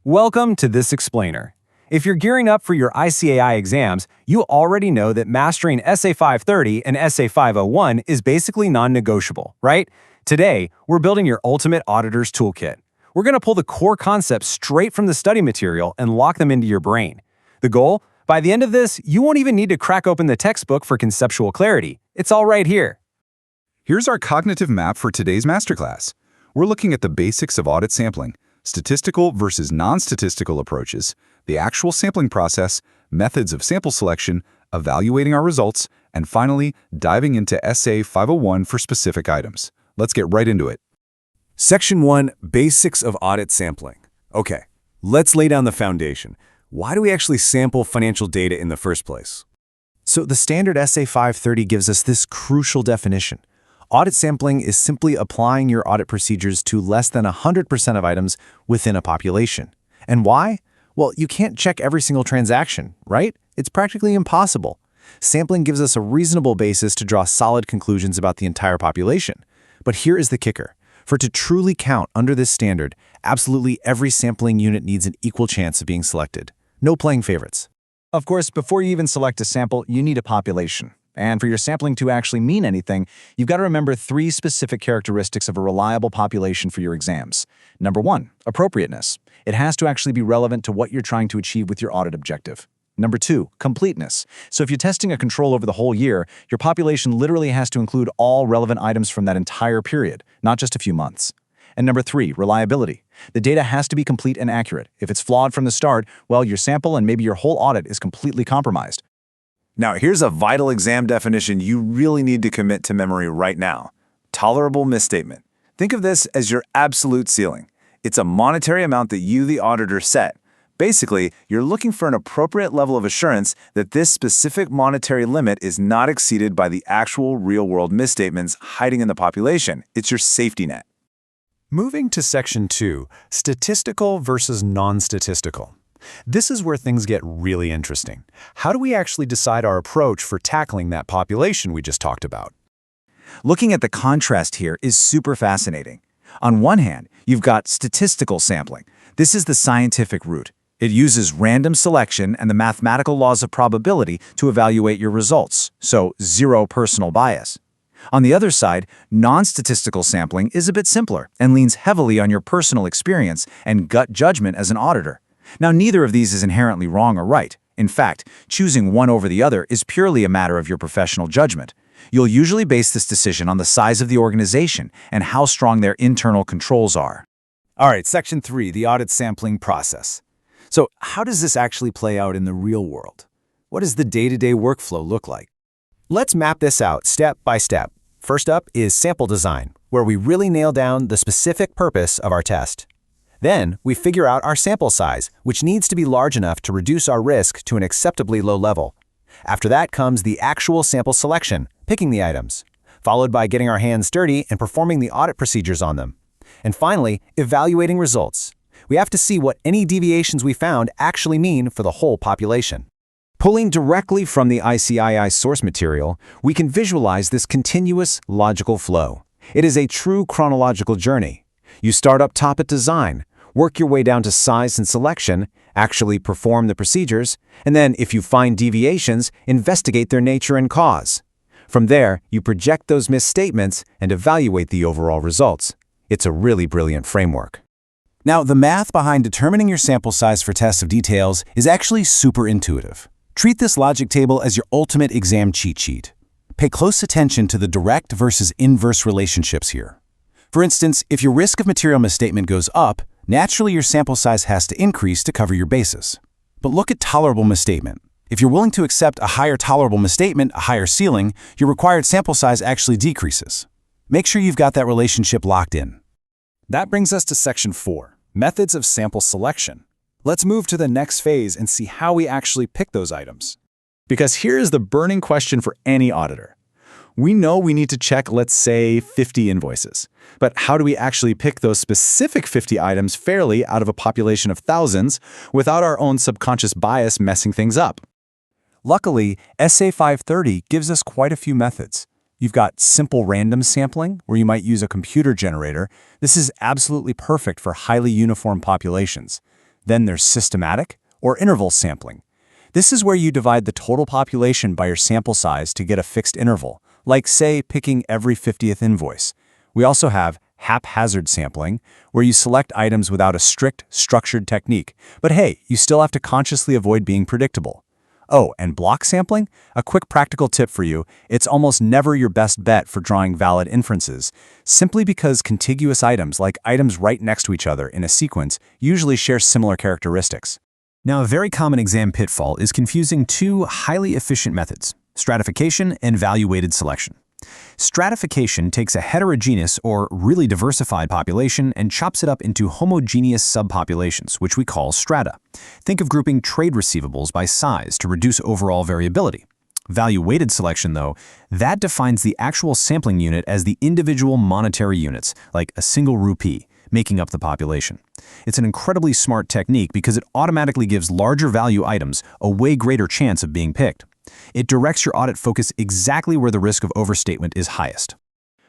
Welcome to this explainer. If you're gearing up for your ICAI exams, you already know that mastering SA 530 and SA 501 is basically non-negotiable, right? Today, we're building your ultimate auditor's toolkit. We're going to pull the core concepts straight from the study material and lock them into your brain. The goal? By the end of this, you won't even need to crack open the textbook for conceptual clarity. It's all right here. Here's our cognitive map for today's masterclass. We're looking at the basics of audit sampling, statistical versus non-statistical approaches, the actual sampling process, methods of sample selection, evaluating our results, and finally, diving into SA 501 for specific items. Let's get right into it. Section 1, Basics of Audit Sampling. Okay, let's lay down the foundation. Why do we actually sample financial data in the first place? So the standard SA 530 gives us this crucial definition. Audit sampling is simply applying your audit procedures to less than 100% of items within a population. And why? Well, you can't check every single transaction, right? It's practically impossible. Sampling gives us a reasonable basis to draw solid conclusions about the entire population. But here is the kicker. For it to truly count under this standard, absolutely every sampling unit needs an equal chance of being selected. No playing favorites. Of course, before you even select a sample, you need a population. And for your sampling to actually mean anything, you've got to remember 3 specific characteristics of a reliable population for your exams. Number 1, appropriateness. It has to actually be relevant to what you're trying to achieve with your audit objective. Number 2, completeness. So if you're testing a control over the whole year, your population literally has to include all relevant items from that entire period, not just a few months. And number 3, reliability. The data has to be complete and accurate. If it's flawed from the start, well, your sample and maybe your whole audit is completely compromised. Now, here's a vital exam definition you really need to commit to memory right now. Tolerable misstatement. Think of this as your absolute ceiling. It's a monetary amount that you, the auditor, set. Basically, you're looking for an appropriate level of assurance that this specific monetary limit is not exceeded by the actual real-world misstatements hiding in the population. It's your safety net. Moving to Section 2, Statistical versus Non-Statistical. This is where things get really interesting. How do we actually decide our approach for tackling that population we just talked about? Looking at the contrast here is super fascinating. On one hand, you've got statistical sampling. This is the scientific route. It uses random selection and the mathematical laws of probability to evaluate your results, so zero personal bias. On the other side, non-statistical sampling is a bit simpler and leans heavily on your personal experience and gut judgment as an auditor. Now, neither of these is inherently wrong or right. In fact, choosing one over the other is purely a matter of your professional judgment. You'll usually base this decision on the size of the organization and how strong their internal controls are. All right, Section 3, the audit sampling process. So how does this actually play out in the real world? What does the day-to-day workflow look like? Let's map this out step by step. First up is sample design, where we really nail down the specific purpose of our test. Then, we figure out our sample size, which needs to be large enough to reduce our risk to an acceptably low level. After that comes the actual sample selection, picking the items, followed by getting our hands dirty and performing the audit procedures on them. And finally, evaluating results. We have to see what any deviations we found actually mean for the whole population. Pulling directly from the ICAI source material, we can visualize this continuous, logical flow. It is a true chronological journey. You start up top at design, work your way down to size and selection, actually perform the procedures, and then, if you find deviations, investigate their nature and cause. From there, you project those misstatements and evaluate the overall results. It's a really brilliant framework. Now, the math behind determining your sample size for tests of details is actually super intuitive. Treat this logic table as your ultimate exam cheat sheet. Pay close attention to the direct versus inverse relationships here. For instance, if your risk of material misstatement goes up, naturally your sample size has to increase to cover your basis. But look at tolerable misstatement. If you're willing to accept a higher tolerable misstatement, a higher ceiling, your required sample size actually decreases. Make sure you've got that relationship locked in. That brings us to Section 4, Methods of Sample Selection. Let's move to the next phase and see how we actually pick those items. Because here is the burning question for any auditor. We know we need to check, let's say, 50 invoices. But how do we actually pick those specific 50 items fairly out of a population of thousands without our own subconscious bias messing things up? Luckily, SA 530 gives us quite a few methods. You've got simple random sampling, where you might use a computer generator. This is absolutely perfect for highly uniform populations. Then there's systematic or interval sampling. This is where you divide the total population by your sample size to get a fixed interval, like, say, picking every 50th invoice. We also have haphazard sampling, where you select items without a strict, structured technique. But hey, you still have to consciously avoid being predictable. Oh, and block sampling? A quick practical tip for you, it's almost never your best bet for drawing valid inferences, simply because contiguous items, like items right next to each other in a sequence, usually share similar characteristics. Now, a very common exam pitfall is confusing two highly efficient methods: stratification and value-weighted selection. Stratification takes a heterogeneous or really diversified population and chops it up into homogeneous subpopulations, which we call strata. Think of grouping trade receivables by size to reduce overall variability. Value-weighted selection, though, that defines the actual sampling unit as the individual monetary units, like a single rupee, making up the population. It's an incredibly smart technique because it automatically gives larger value items a way greater chance of being picked. It directs your audit focus exactly where the risk of overstatement is highest.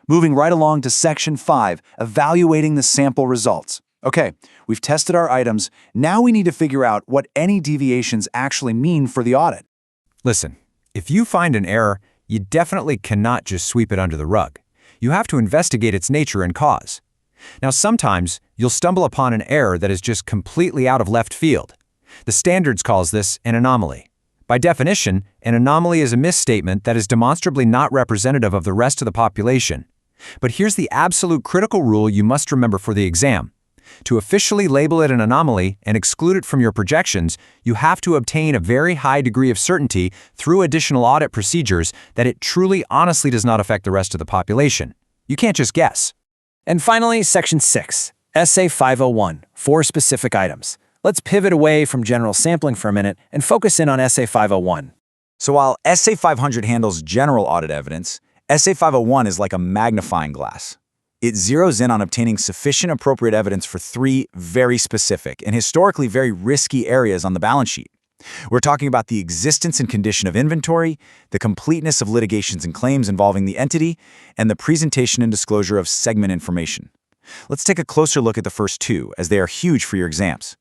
Moving right along to Section 5, evaluating the sample results. Okay, we've tested our items. Now we need to figure out what any deviations actually mean for the audit. Listen, if you find an error, you definitely cannot just sweep it under the rug. You have to investigate its nature and cause. Now, sometimes you'll stumble upon an error that is just completely out of left field. The standards calls this an anomaly. By definition, an anomaly is a misstatement that is demonstrably not representative of the rest of the population. But here's the absolute critical rule you must remember for the exam. To officially label it an anomaly and exclude it from your projections, you have to obtain a very high degree of certainty through additional audit procedures that it truly honestly does not affect the rest of the population. You can't just guess. And finally, Section 6, Essay 501, 4 specific items. Let's pivot away from general sampling for a minute and focus in on Essay 501. So while Essay 500 handles general audit evidence, Essay 501 is like a magnifying glass. It zeroes in on obtaining sufficient appropriate evidence for 3 very specific and historically very risky areas on the balance sheet. We're talking about the existence and condition of inventory, the completeness of litigations and claims involving the entity, and the presentation and disclosure of segment information. Let's take a closer look at the first 2, as they are huge for your exams.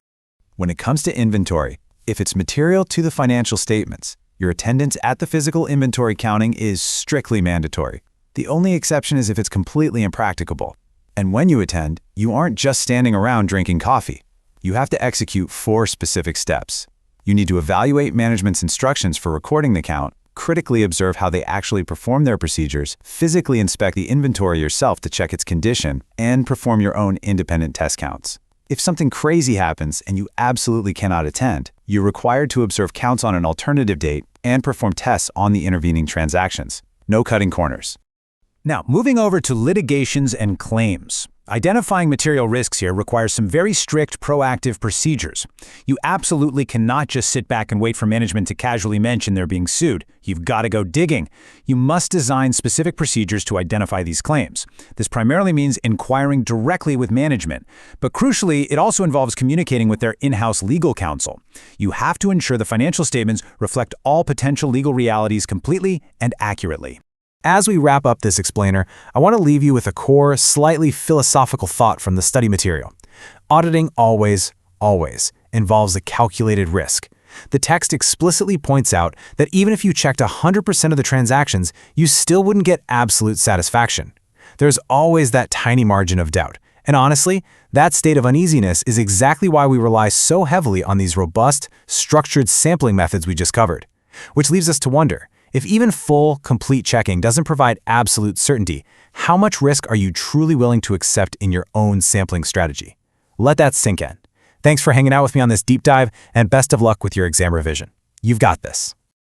When it comes to inventory, if it's material to the financial statements, your attendance at the physical inventory counting is strictly mandatory. The only exception is if it's completely impracticable. And when you attend, you aren't just standing around drinking coffee. You have to execute 4 specific steps. You need to evaluate management's instructions for recording the count, critically observe how they actually perform their procedures, physically inspect the inventory yourself to check its condition, and perform your own independent test counts. If something crazy happens and you absolutely cannot attend, you're required to observe counts on an alternative date and perform tests on the intervening transactions. No cutting corners. Now, moving over to litigations and claims. Identifying material risks here requires some very strict proactive procedures. You absolutely cannot just sit back and wait for management to casually mention they're being sued. You've got to go digging. You must design specific procedures to identify these claims. This primarily means inquiring directly with management, but crucially, it also involves communicating with their in-house legal counsel. You have to ensure the financial statements reflect all potential legal realities completely and accurately. As we wrap up this explainer, I want to leave you with a core, slightly philosophical thought from the study material. Auditing always involves a calculated risk. The text explicitly points out that even if you checked 100% of the transactions, you still wouldn't get absolute satisfaction. There's always that tiny margin of doubt. And honestly, that state of uneasiness is exactly why we rely so heavily on these robust, structured sampling methods we just covered. Which leaves us to wonder, if even full, complete checking doesn't provide absolute certainty, how much risk are you truly willing to accept in your own sampling strategy? Let that sink in. Thanks for hanging out with me on this deep dive, and best of luck with your exam revision. You've got this.